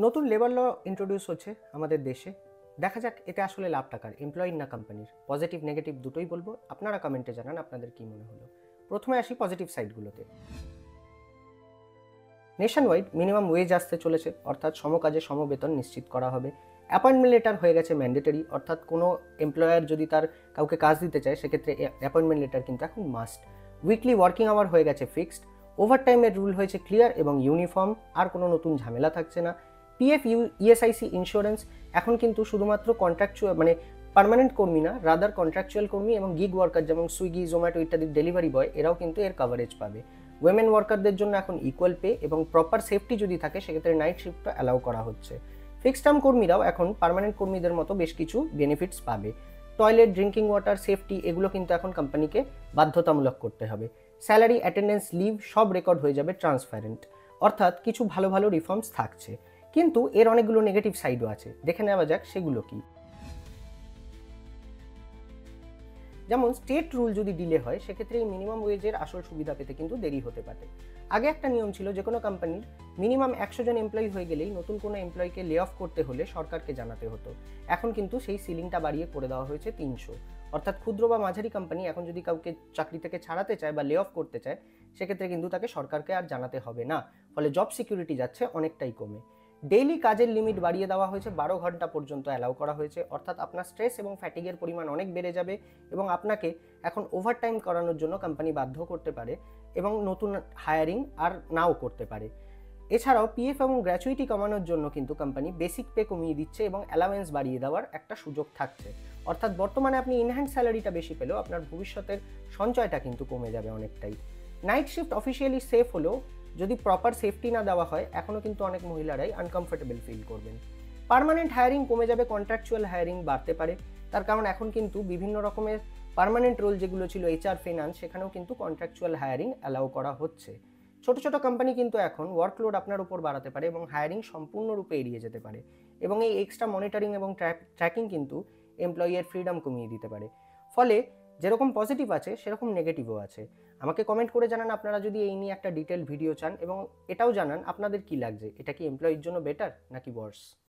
নতুন labour law introduce হচ্ছে আমাদের দেশে। দেখা যাক এতে আসলে লাভটা কার, এমপ্লয়ির না কোম্পানির? পজিটিভ নেগেটিভ দুটোই বলবো, আপনারা কমেন্টে জানান আপনাদের কি মনে হলো। প্রথমে আসি পজিটিভ সাইডগুলোতে। নেশন ওয়াইড মিনিমাম ওয়েজ আসতে চলেছে, অর্থাৎ সমকাজে সমবেতন নিশ্চিত করা হবে। অ্যাপয়েন্টমেন্ট লেটার হয়ে গেছে ম্যান্ডেটরি, অর্থাৎ কোনো এমপ্লয়ার যদি তার কাউকে কাজ দিতে চায় সেক্ষেত্রে অ্যাপয়েন্টমেন্ট লেটার কিন্তু এখন মাস্ট। উইকলি ওয়ার্কিং আওয়ার হয়ে গেছে ফিক্সড। ওভারটাইমের রুল হয়েছে ক্লিয়ার এবং ইউনিফর্ম, আর কোনো নতুন ঝামেলা থাকছে না। পিএফ ইএসআইসি ইন্স্যুরেন্স এখন কিন্তু শুধুমাত্র কন্ট্রাকচুয়াল মানে পার্মানেন্ট কর্মী না, রাদার কন্ট্রাকচুয়াল কর্মী এবং গিগ ওয়ার্কার যেমন সুইগি, জোম্যাটো ইত্যাদির ডেলিভারি বয়, এরাও কিন্তু এর কভারেজ পাবে। ওয়েমেন ওয়ার্কারদের জন্য এখন ইকুয়াল পে এবং প্রপার সেফটি যদি থাকে সেক্ষেত্রে নাইট শিফটটা অ্যালাউ করা হচ্ছে। ফিক্সড টার্ম কর্মীরাও এখন পার্মানেন্ট কর্মীদের মতো বেশ কিছু বেনিফিটস পাবে। টয়লেট, ড্রিঙ্কিং ওয়াটার, সেফটি এগুলো কিন্তু এখন কোম্পানিকে বাধ্যতামূলক করতে হবে। স্যালারি, অ্যাটেন্ডেন্স, লিভ সব রেকর্ড হয়ে যাবে ট্রান্সপারেন্ট। অর্থাৎ কিছু ভালো ভালো রিফর্মস থাকছে, কিন্তু এর অনেকগুলো নেগেটিভ সাইডও আছে। দেখে নেওয়া যাক সেগুলো কি। যেমন স্টেট রুল যদি ডিলে হয় সেক্ষেত্রে এই মিনিমাম ওয়েজের আসল সুবিধা পেতে কিন্তু দেরি হতে পারে। আগে একটা নিয়ম ছিল, যে কোনো কোম্পানির মিনিমাম 100 জন এমপ্লয়ি হয়ে গেলেই নতুন কোনো এমপ্লয়িকে লে অফ করতে হলে সরকারকে জানাতে হতো। এখন কিন্তু সেই সিলিংটা বাড়িয়ে করে দেওয়া হয়েছে 300। অর্থাৎ ক্ষুদ্র বা মাঝারি কোম্পানি এখন যদি কাউকে চাকরি থেকে ছাড়াতে চায় বা লে অফ করতে চায় সেক্ষেত্রে কিন্তু তাকে সরকারকে আর জানাতে হবে না। ফলে জব সিকিউরিটি যাচ্ছে অনেকটাই কমে। ডেইলি কাজের লিমিট বাড়িয়ে দেওয়া হয়েছে, 12 ঘন্টা পর্যন্ত অ্যালাউ করা হয়েছে। অর্থাৎ আপনার স্ট্রেস এবং ফ্যাটিগের পরিমাণ অনেক বেড়ে যাবে এবং আপনাকে এখন ওভারটাইম করানোর জন্য কোম্পানি বাধ্য করতে পারে এবং নতুন হায়ারিং আর নাও করতে পারে। এছাড়াও পিএফ এবং গ্র্যাচুইটি কমানোর জন্য কিন্তু কোম্পানি বেসিক পে কমিয়ে দিচ্ছে এবং অ্যালাওয়েন্স বাড়িয়ে দেওয়ার একটা সুযোগ থাকছে। অর্থাৎ বর্তমানে আপনি ইনহ্যান্ড স্যালারিটা বেশি পেলেও আপনার ভবিষ্যতের সঞ্চয়টা কিন্তু কমে যাবে অনেকটাই। নাইট শিফট অফিসিয়ালি সেফ হলেও যদি প্রপার সেফটি না দেওয়া হয় এখনও কিন্তু অনেক মহিলারাই আনকমফোর্টেবল ফিল করবেন। পার্মানেন্ট হায়ারিং কমে যাবে, কন্ট্রাকচুয়াল হায়ারিং বাড়তে পারে। তার কারণ এখন কিন্তু বিভিন্ন রকমের পার্মানেন্ট রোল যেগুলো ছিল এইচআর, ফিনান্স, সেখানেও কিন্তু কন্ট্রাকচুয়াল হায়ারিং অ্যালাউ করা হচ্ছে। ছোট ছোট কোম্পানি কিন্তু এখন ওয়ার্কলোড আপনার উপর বাড়াতে পারে এবং হায়ারিং সম্পূর্ণরূপে এড়িয়ে যেতে পারে। এবং এই এক্সট্রা মনিটরিং এবং ট্র্যাকিং কিন্তু এমপ্লয়ির ফ্রিডম কমিয়ে দিতে পারে। ফলে যেরকম পজিটিভ আছে সেরকম নেগেটিভও আছে। আমাকে কমেন্ট করে জানান আপনারা যদি এই নিয়ে একটা ডিটেল ভিডিও চান, এবং এটাও জানান আপনাদের কি লাগছে, এটা কি এমপ্লয়ির জন্য বেটার নাকি ওয়ার্স।